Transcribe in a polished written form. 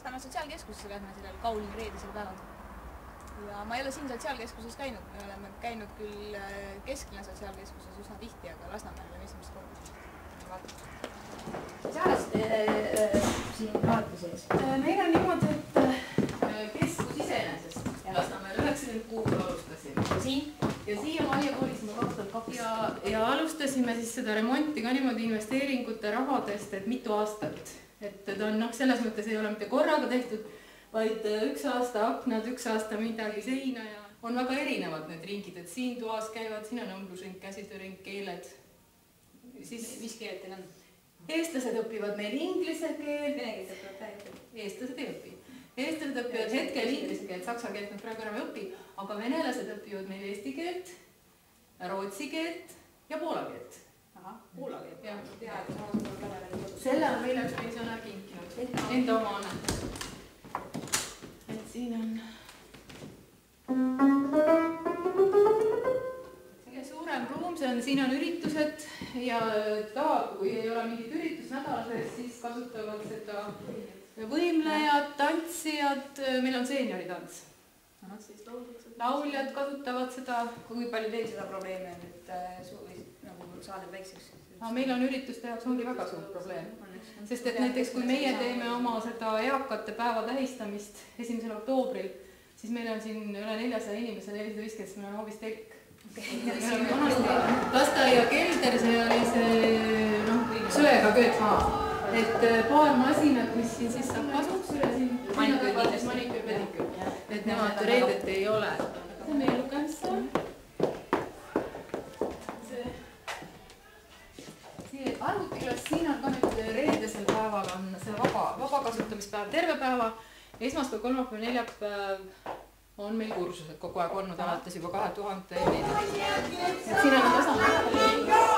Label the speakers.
Speaker 1: Lasnamäe sotsiaalkeskusesse lähme sellel kaunil reedesel päeval. Ja ma ei ole siin sotsiaalkeskuses käinud, me oleme käinud küll kesklinna sotsiaalkeskuses üsna tihti, aga Lasnamäel oleme esimest korda. Mis ajast siin kaarti sees?
Speaker 2: Meil on niimoodi, et keskus iseenesest Lasnamäel 96 alustasime.
Speaker 1: Siin?
Speaker 2: Ja siia majja kolisime 2002 ja alustasime siis seda remonti ka niimoodi investeeringute rahadest, et mitu aastat. Et ta on selles mõttes ei ole mitte korraga tehtud, vaid üks aasta aknad, üks aasta midagi seina ja on väga erinevad need ringid, et siin toas käivad, siin on õmblusring, käsitööring, keeled.
Speaker 1: Mis keeled teil on?
Speaker 2: Eestlased õpivad meil inglise keelt.
Speaker 1: Vene keelt õpivad täiesti?
Speaker 2: Eestlased ei õpi. Eestlased õpivad hetkel inglise keelt, saksa keelt nad praegu enam ei õpi, aga venelased õpivad meil eesti keelt, rootsi keelt ja poola keelt.
Speaker 1: Aha, poola keelt.
Speaker 2: Selle on meile üks pensionär kinkinud. Enda oma annetus. Et siin on suurem ruum, siin on üritused ja kui ei ole mingit üritust nädalas, siis kasutavad seda võimlejad, tantsijad, meil on seenioritants. Lauljad kasutavad seda.
Speaker 1: Kui palju teil seda probleemi on, et saadeb väikseks?
Speaker 2: Meil on ürituste jaoks ongi väga suur probleem. Sest et näiteks kui meie teeme oma seda eakate päeva tähistamist 1. oktoobril, siis meil on siin üle 400 inimese, 450, siis meil on hoopis telk. Lasteaia kelder, see oli see söega köötmaa. Et paar masinat, mis siin siis saab kasuks üle siin, maniküür-pediküür. Et nemad reedet ei ole. See on meie lugemissaal. Arvutiklass siin on ka nüüd reedesel päeval on see vaba kasutamispäev terve päeva. Esmaspäev, kolmapäev, neljapäev on meil kursused kogu aeg olnud alates juba 2000. Siin on tasandus.